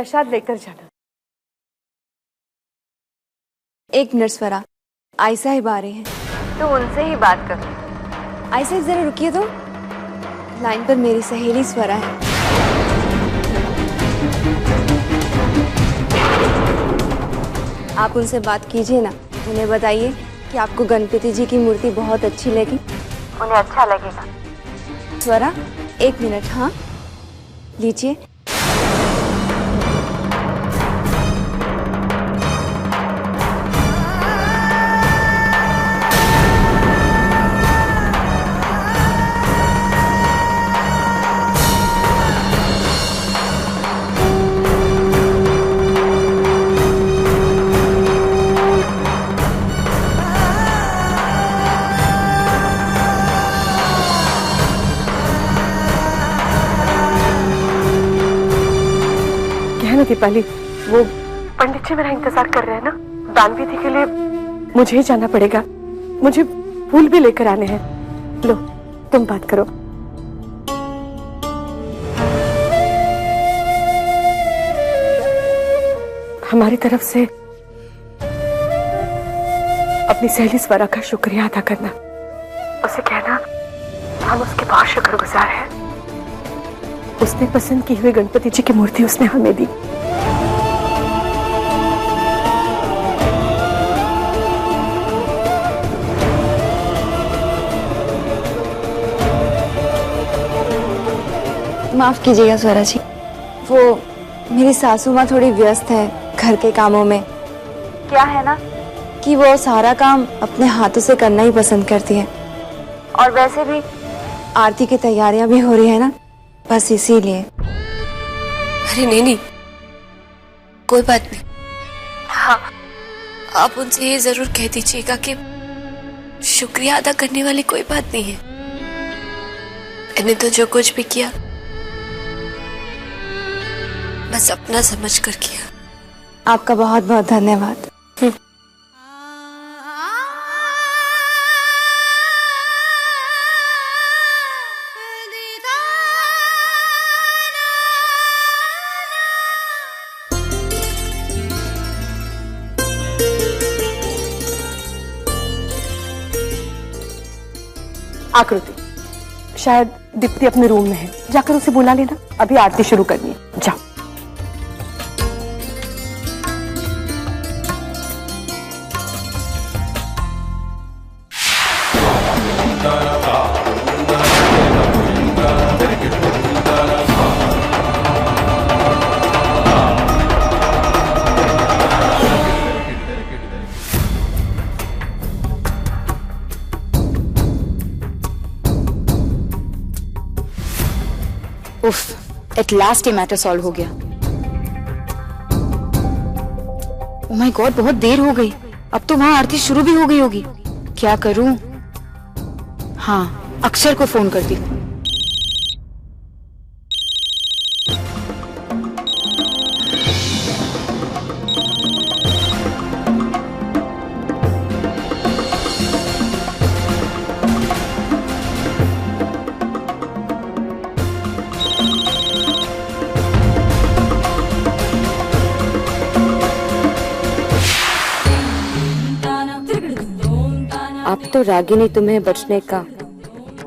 प्रसाद लेकर जाना। एक मिनट स्वरा, आई साहिब आ रहे हैं तो उनसे ही बात कर। आई साहिब जरा रुकिए तो, लाइन पर मेरी सहेली स्वरा है। आप उनसे बात कीजिए ना, उन्हें बताइए कि आपको गणपति जी की मूर्ति बहुत अच्छी लगी, उन्हें अच्छा लगेगा। स्वरा एक मिनट, हाँ लीजिए। दीपाली, वो पंडित जी मेरा इंतजार कर रहे हैं ना, दान विधि के लिए मुझे ही जाना पड़ेगा। मुझे फूल भी लेकर आने हैं। लो तुम बात करो। हमारी तरफ से अपनी सहेली स्वरा का शुक्रिया अदा करना, उसे कहना हम उसके बहुत शुक्रगुजार हैं। उसने पसंद की हुई गणपति जी की मूर्ति उसने हमें दी। माफ कीजिएगा स्वरा जी, वो मेरी सासू माँ थोड़ी व्यस्त है घर के कामों में। क्या है ना कि वो सारा काम अपने हाथों से करना ही पसंद करती है, और वैसे भी आरती की तैयारियां भी हो रही है ना, बस इसीलिए। अरे नहीं, कोई बात नहीं। हाँ, आप उनसे ये जरूर कह दीजिएगा कि शुक्रिया अदा करने वाली कोई बात नहीं है। मैंने तो जो कुछ भी किया बस अपना समझ कर किया। आपका बहुत बहुत धन्यवाद। आकृति, शायद दीप्ति अपने रूम में है, जाकर उसे बुला लेना, अभी आरती शुरू करनी है। जाओ। उफ, एट लास्ट ये मैटर सॉल्व हो गया। ओह माय गॉड, बहुत देर हो गई। अब तो वहां आरती शुरू भी हो गई होगी। क्या करूं? हाँ, अक्षर को फोन करती हूँ। अब तो रागिनी तुम्हें बचने का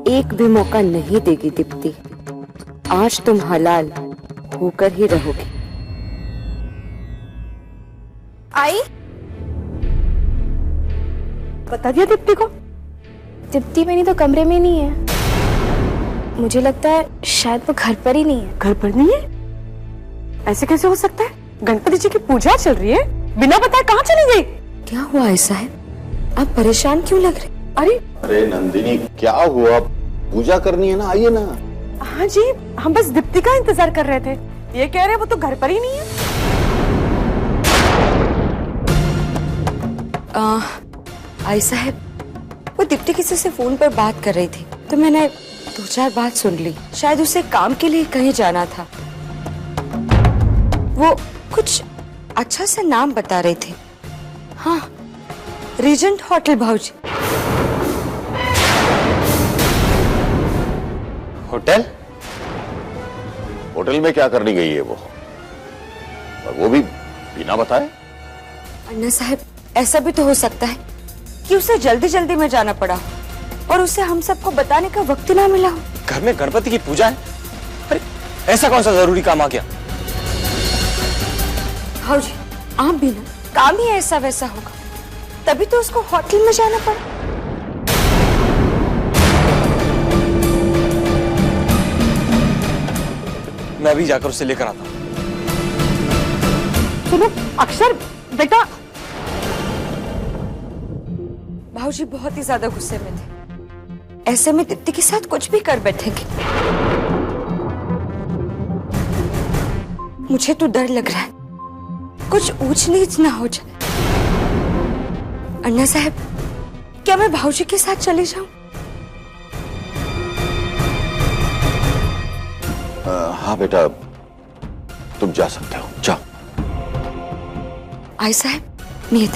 एक भी मौका नहीं देगी दीप्ति। आज तुम हलाल होकर ही रहोगी। आई बता दिया दीप्ति को? दीप्ति मेरी तो कमरे में नहीं है। मुझे लगता है शायद वो घर पर ही नहीं है। घर पर नहीं है? ऐसे कैसे हो सकता है? गणपति जी की पूजा चल रही है, बिना बताए कहाँ चली गई? क्या हुआ ऐसा है? आप परेशान क्यों लग रहे? अरे नंदिनी, क्या हुआ? पूजा करनी है ना, आइए ना। हाँ जी, हम बस दीप्ति का इंतजार कर रहे थे। ये कह रहे वो तो घर पर ही नहीं है। आई साहब, वो दीप्ति किसी से फोन पर बात कर रही थी तो मैंने 2-4 बात सुन ली। शायद उसे काम के लिए कहीं जाना था। वो कुछ अच्छा सा नाम बता रहे थे। हाँ, रीजेंट होटल भाऊजी। होटल? होटल में क्या करने गई है वो? और वो भी बिना बताए। अन्ना साहब, ऐसा भी तो हो सकता है कि उसे जल्दी जल्दी में जाना पड़ा और उसे हम सबको बताने का वक्त ना मिला हो। घर में गणपति की पूजा है, अरे ऐसा कौन सा जरूरी काम आ गया? भाऊजी, आप भी ना, काम ही ऐसा वैसा होगा, तभी तो उसको होटल में जाना पड़ा। मैं अभी जाकर उसे लेकर आता हूँ। सुनो अक्षर बेटा। भाऊजी बहुत ही ज्यादा गुस्से में थे, ऐसे में दीप्ति के साथ कुछ भी कर बैठेंगे। मुझे तो डर लग रहा है कुछ ऊंच नीच ना हो जाए। अन्ना साहब, क्या मैं भाऊजी के साथ चली जाऊं? हाँ बेटा, तुम जा सकते हो, जाओ। आई साहब, नींद।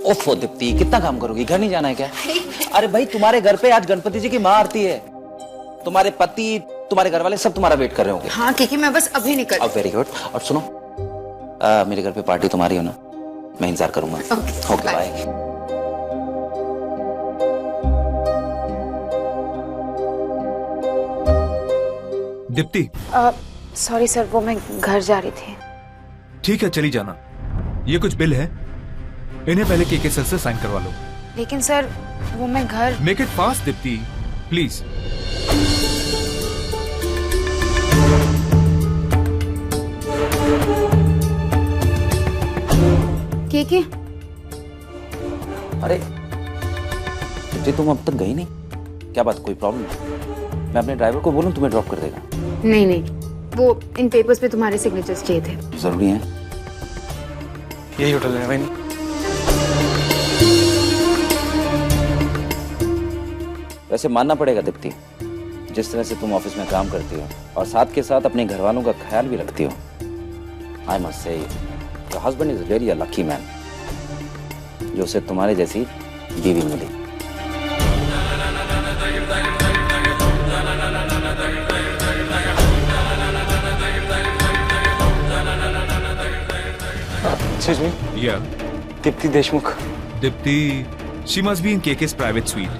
ओफो दीप्ति, कितना काम करोगी? घर नहीं जाना है क्या? अरे भाई, तुम्हारे घर पे आज गणपति जी की माँ आरती है। तुम्हारे पति, तुम्हारे घर वाले सब तुम्हारा वेट कर रहे होंगे। हाँ क्योंकि मैं बस अभी निकल। अब वेरी गुड। और सुनो, मेरे घर पे पार्टी तुम्हारी हो ना, मैं इंतजार करूंगा। Okay bye. Deepti, sorry sir, वो मैं घर जा रही थी। ठीक है चली जाना। ये कुछ बिल है, इन्हें पहले केके सर से साइन करवा लो। लेकिन सर वो मैं घर। Make it fast Deepti, please. KK, अरे दीप्ति, तुम अब तक गई नहीं? क्या बात, कोई प्रॉब्लम है? मैं अपने ड्राइवर को बोलूं, तुम्हें ड्रॉप कर देगा? नहीं नहीं, वो इन पेपर्स पे तुम्हारे सिग्नेचर्स चाहिए थे। जरूरी है? यही होटल है भाई। वैसे मानना पड़ेगा दीप्ति, जिस तरह से तुम ऑफिस में काम करती हो और साथ के साथ अपने घर वालों का ख्याल भी रखती हो, I must say your husband is really a lucky man, जो उसे तुम्हारे जैसी बीवी मिली। Excuse me? Yeah. Deepti Deshmukh. Dipti, she must be in KK's private suite.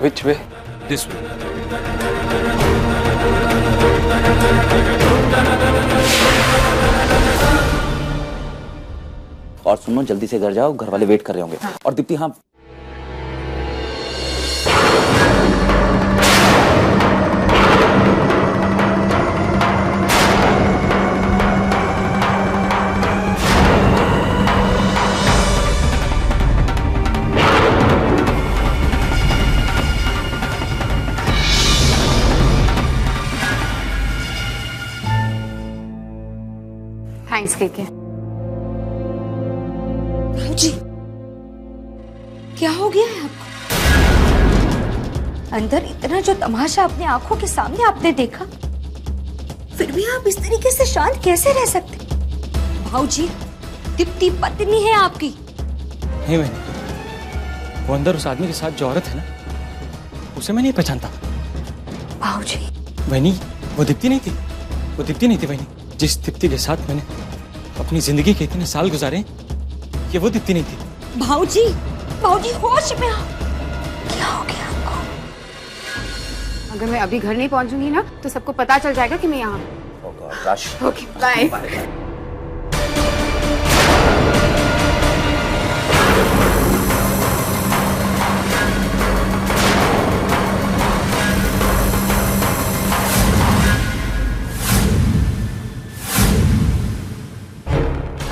Which way? This way. और सुनो, जल्दी से घर जाओ, घर वाले वेट कर रहे होंगे। हाँ। और दीप्ति, हाँ थैंक्स केके। जी, क्या हो गया है आपको? अंदर इतना जो तमाशा अपने आंखों के सामने आपने देखा, फिर भी आप इस तरीके से शांत कैसे रह सकते? भाऊजी, दीप्ति पत्नी है आपकी। नहीं मैंने, वो अंदर उस आदमी के साथ जो औरत है ना, उसे मैं नहीं पहचानता। भाऊजी, वही वो दीप्ति नहीं थी, वो दीप्ति नहीं थी वही। जिस दीप्ति के साथ मैंने अपनी जिंदगी के इतने साल गुजारे, ये वो दीप्ति नहीं थी। भाऊजी, भाऊजी होश में आओ। क्या हो गया आपको? अगर मैं अभी घर नहीं पहुंचूंगी ना, तो सबको पता चल जाएगा कि मैं यहाँ हूँ। Okay bye.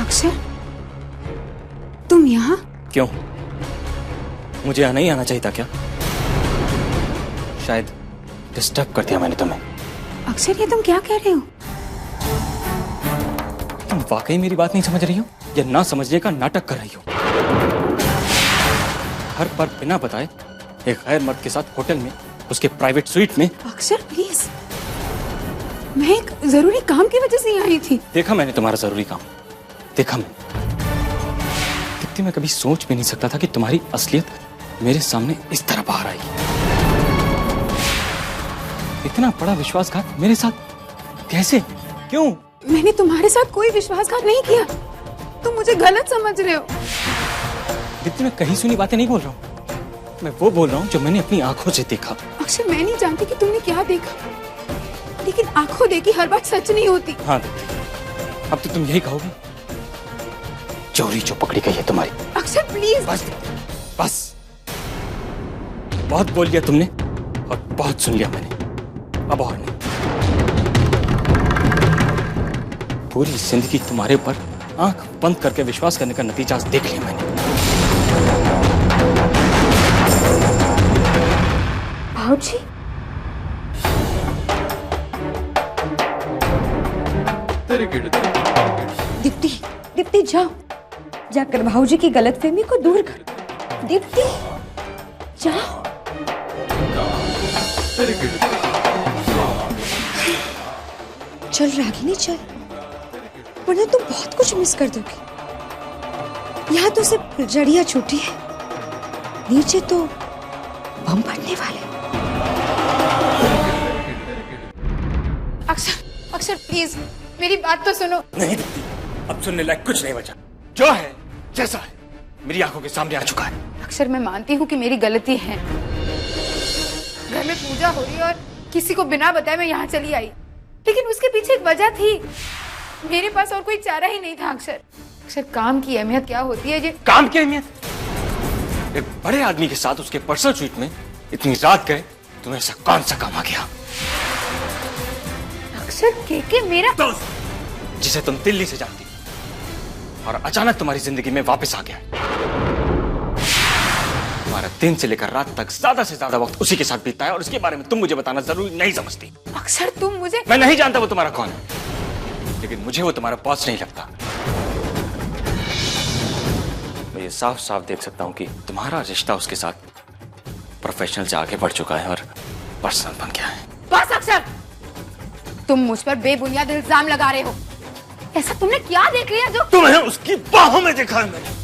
अक्षर, तुम यहाँ? क्यों? मुझे यहाँ नहीं आना चाहिए था क्या? शायद डिस्टर्ब कर दिया मैंने तुम्हें। अक्षर, ये तुम क्या कह रहे हो? तुम वाकई मेरी बात नहीं समझ रही हो या ना समझने का नाटक कर रही हो? हर बार बिना बताए एक गैर मर्द के साथ होटल में, उसके प्राइवेट स्वीट में। अक्षर प्लीज। मैं एक जरूरी काम की वजह से यहाँ आई थी। देखा मैंने तुम्हारा जरूरी काम, देखा मैंने। दीप्ति, मैं कभी सोच भी नहीं सकता था कि तुम्हारी असलियत मेरे सामने इस तरह बाहर आएगी। इतना बड़ा विश्वासघात मेरे साथ कैसे, क्यों? मैंने तुम्हारे साथ कोई विश्वासघात नहीं किया, तुम मुझे गलत समझ रहे हो। दीप्ति, मैं कहीं सुनी बातें नहीं बोल रहा हूँ, मैं वो बोल रहा हूँ जो मैंने अपनी आंखों से देखा। अक्षर, मैं नहीं जानती कि तुमने क्या देखा, लेकिन आंखों देखी हर बात सच नहीं होती। हाँ दीप्ति, अब तो तुम यही कहोगे, चोरी जो पकड़ी गई है तुम्हारी। अक्षर प्लीज। बस बस, बहुत बोल लिया तुमने और बहुत सुन लिया मैंने, अब और नहीं। पूरी जिंदगी तुम्हारे ऊपर आंख बंद करके विश्वास करने का नतीजा आज देख लिया मैंने। भाऊजी, दीप्ति, दीप्ति जाओ, जाकर भाऊजी की गलतफहमी को दूर कर। दीप्ति जाओ। चल रागिनी चल, वरना तुम बहुत कुछ मिस कर दोगी। यहाँ तो सिर्फ फुलझड़ियाँ छूटी है, नीचे तो बम फटने वाले। अक्षर, अक्षर प्लीज मेरी बात तो सुनो। नहीं दीप्ति, अब सुनने लायक कुछ नहीं बचा। जो है जैसा है मेरी आंखों के सामने आ चुका है। अक्षर, मैं मानती हूँ कि मेरी गलती है, घर में पूजा हो रही है और किसी को बिना बताए मैं यहाँ चली आई, लेकिन उसके पीछे एक वजह थी, मेरे पास और कोई चारा ही नहीं था। अक्षर, अक्षर काम की अहमियत क्या होती है? काम की अहमियत? एक बड़े आदमी के साथ उसके पर्सनल स्वीट में इतनी रात गए, तुम्हें ऐसा कौन सा काम आ गया? अक्षर, के मेरा दोस्त, जिसे तुम दिल्ली से जानती और अचानक तुम्हारी जिंदगी में वापस आ गया। तुम्हारा दिन से लेकर रात तक ज्यादा से ज्यादा वक्त उसी के साथ बीतता है और उसके बारे में तुम मुझे बताना जरूरी नहीं समझती। अक्षर, तुम मुझे... मैं नहीं जानता वो तुम्हारा कौन है, लेकिन मुझे वो तुम्हारा बॉस नहीं लगता। मैं ये साफ साफ देख सकता हूँ कि तुम्हारा रिश्ता उसके साथ प्रोफेशनल से आगे बढ़ चुका है और पर्सनल बन गया है। बस अक्षर, तुम मुझ पर बेबुनियाद इल्जाम लगा रहे हो। ऐसा तुमने क्या देख लिया जो... तुम्हें उसकी बाहों में देखा है मैंने।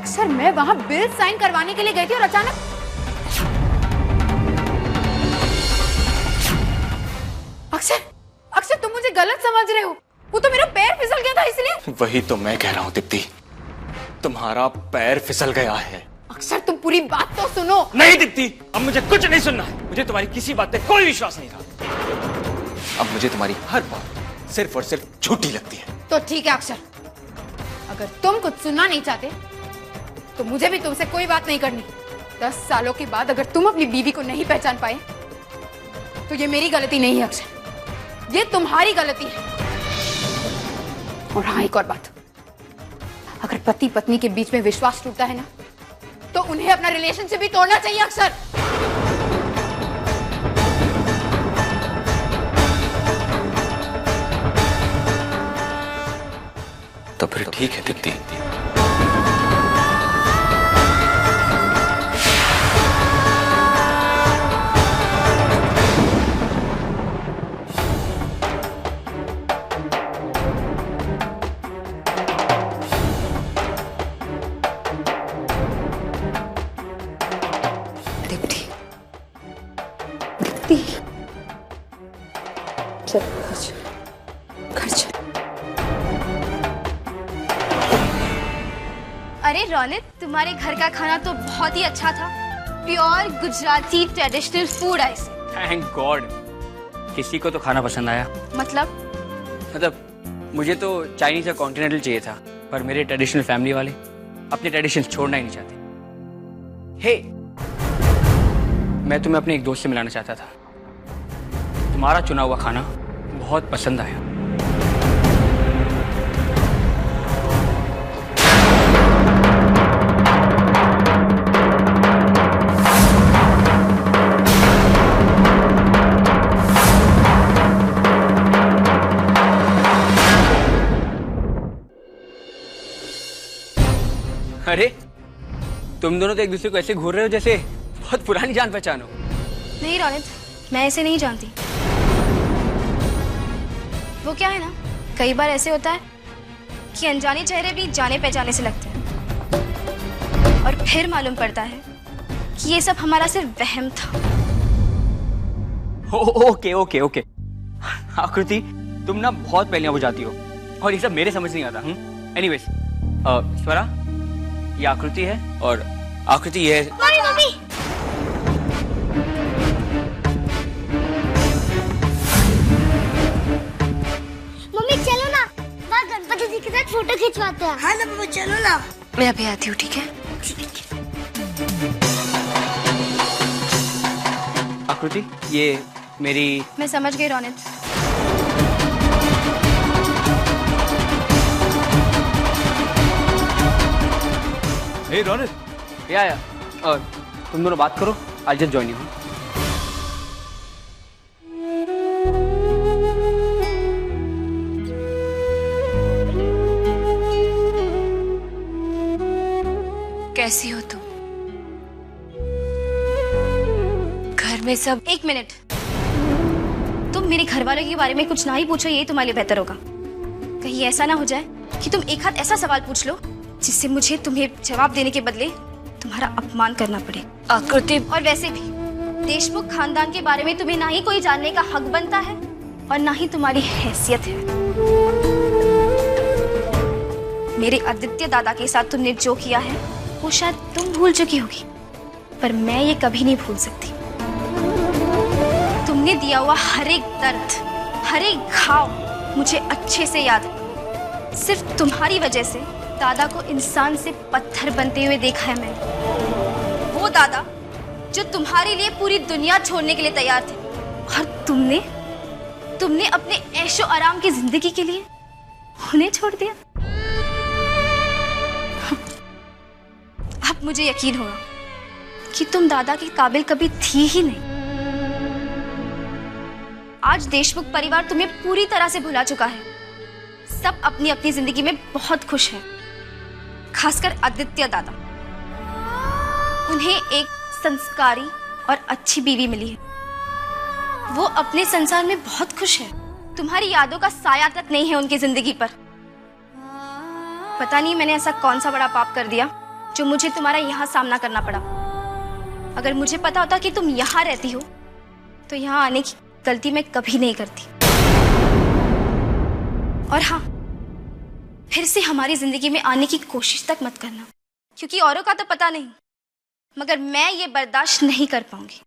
अक्षर, मैं वहां बिल साइन करवाने के लिए गई थी और अचानक... अक्षर, अक्षर तुम मुझे गलत समझ रहे हो, वो तो मेरा पैर फिसल गया था इसलिए। वही तो मैं कह रहा हूँ दीप्ति, तुम्हारा पैर फिसल गया है। अक्षर, तुम पूरी बात तो सुनो। नहीं दीप्ति, अब मुझे कुछ नहीं सुनना है, मुझे तुम्हारी किसी बात पे कोई विश्वास नहीं रहा। अब मुझे तुम्हारी हर बात सिर्फ और सिर्फ झूठी लगती है। तो ठीक है अक्षर, अगर तुम कुछ सुनना नहीं चाहते तो मुझे भी तुमसे कोई बात नहीं करनी। 10 सालों के बाद अगर तुम अपनी बीवी को नहीं पहचान पाए तो ये मेरी गलती नहीं है अक्षर, ये तुम्हारी गलती है। और हाँ, एक और बात, अगर पति पत्नी के बीच में विश्वास टूटता है ना, तो उन्हें अपना रिलेशनशिप भी तोड़ना चाहिए अक्षर। तो फिर ठीक है दीप्ति, चल घर चल। अरे रौनक, तुम्हारे घर का खाना तो बहुत ही अच्छा था। Pure Gujarati traditional food ice. Thank God, किसी को तो खाना पसंद आया। मतलब मुझे तो चाइनीज या कॉन्टिनेंटल चाहिए था, पर मेरे ट्रेडिशनल फैमिली वाले अपने ट्रेडिशन छोड़ना ही नहीं चाहते। हे, मैं तुम्हें अपने एक दोस्त से मिलाना चाहता था। तुम्हारा चुना हुआ खाना बहुत पसंद आया। अरे, तुम दोनों तो एक दूसरे को ऐसे घूर रहे हो जैसे बहुत पुरानी जान पहचान हो। नहीं रोनित, मैं ऐसे नहीं जानती। वो क्या है ना, कई बार ऐसे होता है कि अनजाने चेहरे भी जाने पहचाने से लगते हैं और फिर मालूम पड़ता है कि ये सब हमारा सिर्फ वहम था। Okay okay okay. आकृति, तुम ना बहुत पहले बुझाती हो और ये सब मेरे समझ नहीं आता। एनीवेज, स्वरा, ये आकृति है और आकृति ये है। मम्मी चलो ना, वहाँ गणपति जी के साथ फोटो खिंचवाते हैं। हाँ ना मम्मी चलो ना। मैं अभी आती हूँ, ठीक है? आकृति, ये मेरी। मैं समझ गई रोनित। हे रोनित, या और तुम दोनों बात करो, आई जस्ट जॉइन यू। कैसी हो तुम? घर में सब। एक मिनट, तुम मेरे घर वालों के बारे में कुछ ना ही पूछो, ये तुम्हारे लिए बेहतर होगा। कहीं ऐसा ना हो जाए कि तुम एक हाथ ऐसा सवाल पूछ लो जिससे मुझे तुम्हें जवाब देने के बदले तुम्हारा अपमान करना पड़े। आकृति, और वैसे भी देशमुख खानदान के बारे में तुम्हें ना ही कोई जानने का हक बनता है और ना ही तुम्हारी हैसियत है। मेरे आदित्य दादा के साथ तुमने जो किया है वो शायद तुम भूल चुकी होगी, पर मैं ये कभी नहीं भूल सकती। तुमने दिया हुआ हर एक दर्द, हर एक घाव मुझे अच्छे से याद है। सिर्फ तुम्हारी वजह से दादा को इंसान से पत्थर बनते हुए देखा है मैंने। वो दादा जो तुम्हारे लिए पूरी दुनिया छोड़ने के लिए तैयार थे, और तुमने अपने ऐशो आराम की जिंदगी के लिए उन्हें छोड़ दिया। अब मुझे यकीन होगा कि तुम दादा के काबिल कभी थी ही नहीं। आज देशमुख परिवार तुम्हें पूरी तरह से भुला चुका है। सब अपनी अपनी जिंदगी में बहुत खुश हैं, खासकर आदित्य दादा। उन्हें एक संस्कारी और अच्छी बीवी मिली है। वो अपने संसार में बहुत खुश है। तुम्हारी यादों का साया तक नहीं है उनकी जिंदगी पर। पता नहीं मैंने ऐसा कौन सा बड़ा पाप कर दिया जो मुझे तुम्हारा यहाँ सामना करना पड़ा। अगर मुझे पता होता कि तुम यहाँ रहती हो तो यहाँ आने की गलती मैं कभी नहीं करती। और हाँ, फिर से हमारी जिंदगी में आने की कोशिश तक मत करना, क्योंकि औरों का तो पता नहीं, मगर मैं ये बर्दाश्त नहीं कर पाऊंगी।